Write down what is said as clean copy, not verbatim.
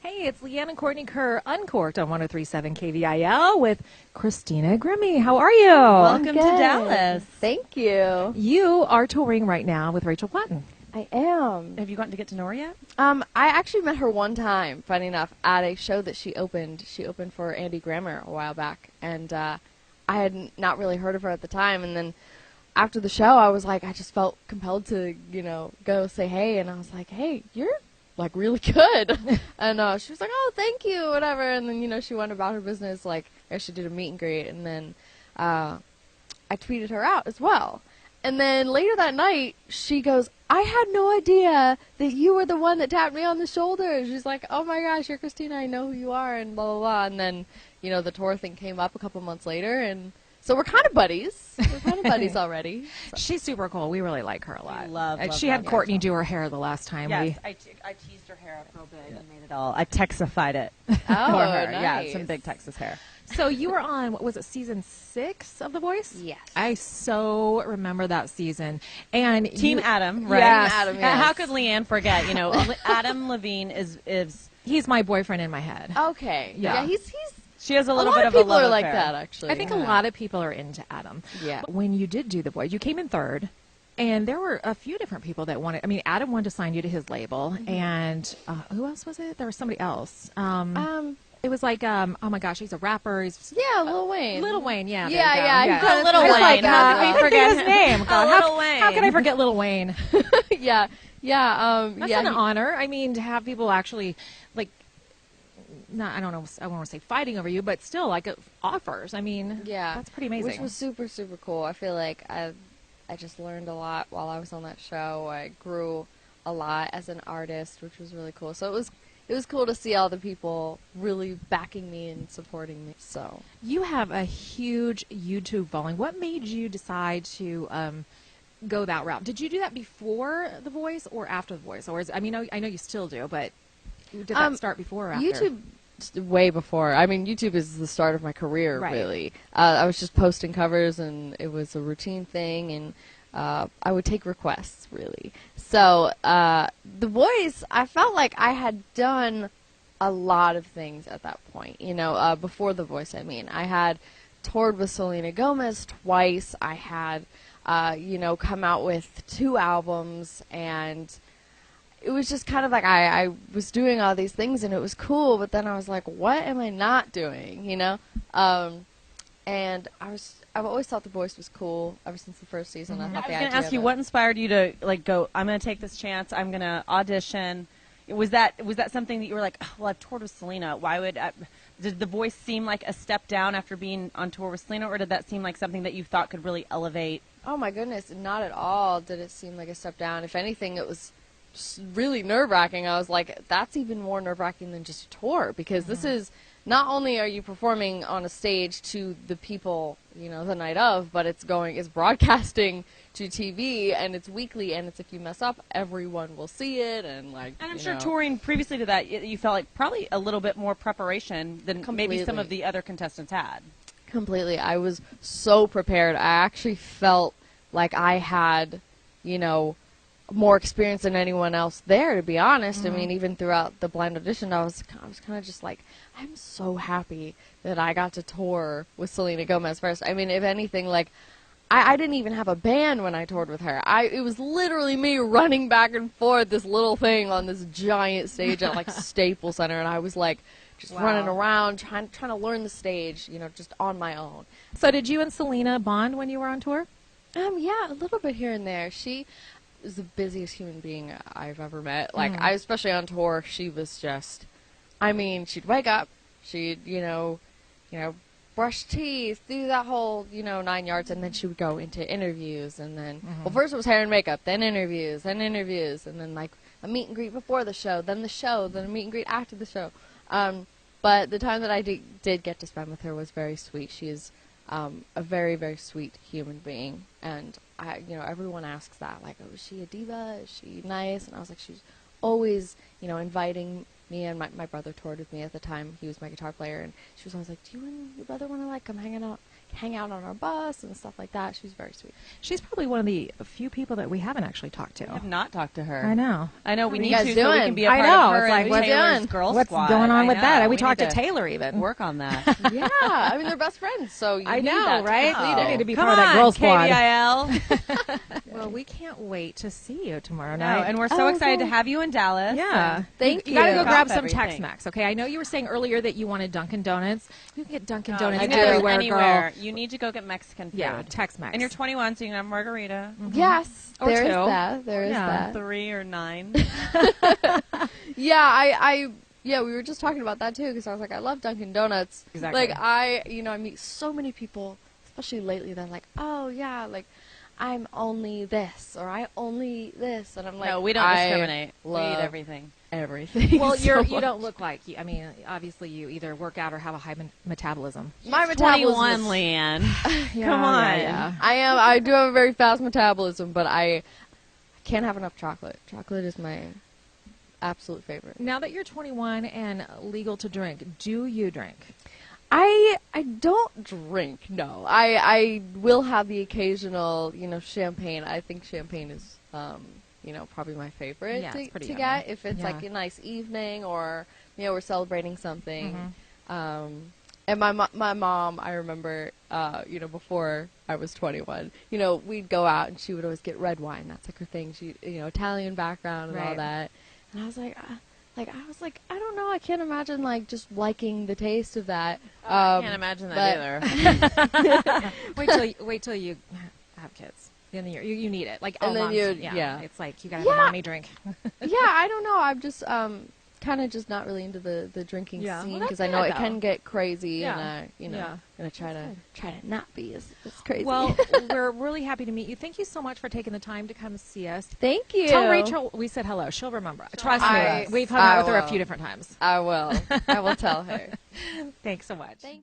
Hey, it's Leanne and Courtney Kerr, Uncorked on 103.7 KVIL with Christina Grimmie. How are you? Welcome to Dallas. Thank you. You are touring right now with Rachel Platton. I am. Have you gotten to get to know her yet? I actually met her one time, funny enough, at a show that she opened. She opened for Andy Grammer a while back, and I had not really heard of her at the time. And then after the show, I was like, I just felt compelled to, go say hey. And I was like, hey, you're like really good. And she was like, oh, thank you, whatever. And then, she went about her business. Like, she did a meet and greet. And then I tweeted her out as well. And then later that night, she goes, I had no idea that you were the one that tapped me on the shoulder. She's like, oh my gosh, you're Christina, I know who you are, and blah, blah, blah. And then, the tour thing came up a couple months later, and so we're kind of buddies. We're kind of buddies already. So. She's super cool. We really like her a lot. Love she had love Courtney Rachel. do her hair the last time. Yes, I teased her hair up real big and made it all. I Texified it Oh, for her. nice. Yeah, some big Texas hair. So you were on, what was it, season 6 of The Voice? Yes. I so remember that season. And Team Adam, right? Yes. Adam, yes. How could Leanne forget? Adam Levine is He's my boyfriend in my head. Okay. Yeah. Yeah, he's she has a little lot bit of of a people love are like affair. that, actually. I think a lot of people are into Adam. Yeah. When you did do The Voice, you came in third. And there were a few different people that wanted. I mean, Adam wanted to sign you to his label, and who else was it? There was somebody else. It was like, oh my gosh, he's a rapper. He's Yeah, Lil Wayne. Little Wayne. Yeah, there Yeah, you go. yeah, yeah. he's got Little I was Wayne. like, Yeah, how can I forget his name? God, Little how can I Wayne. forget Little Wayne? yeah. That's yeah. an honor. I mean, to have people actually like. Not, I don't know. I want to say fighting over you, but still, like offers. I mean, Yeah. that's pretty amazing. Which was super, super cool. I feel like I just learned a lot while I was on that show. I grew a lot as an artist, which was really cool. So it was cool to see all the people really backing me and supporting me. So You have a huge YouTube following. What made you decide to go that route? Did you do that before The Voice or after The Voice? Or I know you still do, but did that start before or after? YouTube, way before. I mean, YouTube is the start of my career, Right. really. I was just posting covers, and it was a routine thing, and I would take requests, really. So The Voice, I felt like I had done a lot of things at that point. Before The Voice, I mean. I had toured with Selena Gomez twice. I had, come out with 2 albums, and it was just kind of like I was doing all these things, and it was cool, but then I was like, what am I not doing, And I've always thought The Voice was cool ever since the first season. I was going to ask you, what inspired you to go, I'm going to take this chance, I'm going to audition. Was that something that you were like, oh, well, I've toured with Selena. Did The Voice seem like a step down after being on tour with Selena, or did that seem like something that you thought could really elevate? Oh, my goodness, not at all did it seem like a step down. If anything, it was just really nerve-wracking. I was like, that's even more nerve-wracking than just a tour, because this is, not only are you performing on a stage to the people, the night of, but it's broadcasting to TV, and it's weekly, and it's if you mess up, everyone will see it, and And I'm sure touring previously to that, you felt like probably a little bit more preparation than maybe some of the other contestants had. Completely. I was so prepared. I actually felt like I had, more experience than anyone else there, to be honest. I mean, even throughout the blind audition, I was kind of just like, I'm so happy that I got to tour with Selena Gomez first. I mean, if anything, like, I didn't even have a band when I toured with her. It was literally me running back and forth this little thing on this giant stage at, like, Staples Center, and I was, like, just running around, trying to learn the stage, just on my own. So did you and Selena bond when you were on tour? Yeah, a little bit here and there. She is the busiest human being I've ever met. Like, especially on tour, she was just, I mean, she'd wake up, she'd, brush teeth, do that whole, 9 yards, and then she would go into interviews, and then, well, first it was hair and makeup, then interviews, and then, like, a meet and greet before the show, then a meet and greet after the show. But the time that I did get to spend with her was very sweet. She is a very, very sweet human being, and everyone asks that, like, oh, is she a diva? Is she nice? And I was like, she's always, inviting me and my brother toured with me at the time. He was my guitar player, and she was always like, "Do you and your brother want to like come hang out on our bus and stuff like that?" She was very sweet. She's probably one of the few people that we haven't actually talked to. I have not talked to her. I know. We need you guys to so we doing? can be a I part know, of her it's like, and what's Taylor's doing? Girl What's Squad. going on with I that? know. We need talked to Taylor even. Work on that. Yeah, I mean they're best friends, so you I need know, that right? too. We need to be Come part of that on, girl squad. KVIL. Well, we can't wait to see you tomorrow No, night. and we're so excited to cool. have you in Dallas. yeah. Thank You gotta you. go grab Drop some everything. Tex-Mex, okay? I know you were saying earlier that you wanted Dunkin' Donuts. You can get Dunkin' Oh, Donuts you can go everywhere, anywhere. girl. You need to go get Mexican food. Yeah, Tex-Mex. And you're 21, so you can have margarita. Yes, Or there is two. that. There is Yeah. that. 3 or 9. Yeah, yeah, we were just talking about that too because I was like, I love Dunkin' Donuts. Exactly. Like I meet so many people, especially lately, that are like, oh yeah, like I'm only this or I only this, and I'm like, No, we don't discriminate. We love eat everything. everything. Well, so you much. don't look like you. I mean, obviously you either work out or have a high metabolism. My metabolism 21, is- Leanne. Yeah, Come on. yeah. I do have a very fast metabolism, but I can't have enough chocolate. Chocolate is my absolute favorite. Now that you're 21 and legal to drink, do you drink? I don't drink. No, I will have the occasional, champagne. I think champagne is, probably my favorite Yeah, it's to pretty get yummy. if it's Yeah. like a nice evening or we're celebrating something. Mm-hmm. And my mom, I remember, before I was 21, we'd go out and she would always get red wine. That's like her thing. She, Italian background and all Right. that. And I was like, I don't know. I can't imagine like just liking the taste of that. I can't imagine that but- either. Wait till you have kids. Then you need it. Like And all then moms, you- yeah, yeah. It's like you gotta have a Yeah. mommy drink. Yeah, I don't know. I'm just kind of just not really into the drinking Yeah. scene Well, because that's I know good, it can though. get crazy, Yeah. and Yeah. gonna try to not be as crazy. Well, we're really happy to meet you. Thank you so much for taking the time to come see us. thank you. Tell Rachel we said hello. She'll remember. Trust me. I- We've hung out I with her a will. few different times. I will. I will tell her. Thanks so much. Thank you.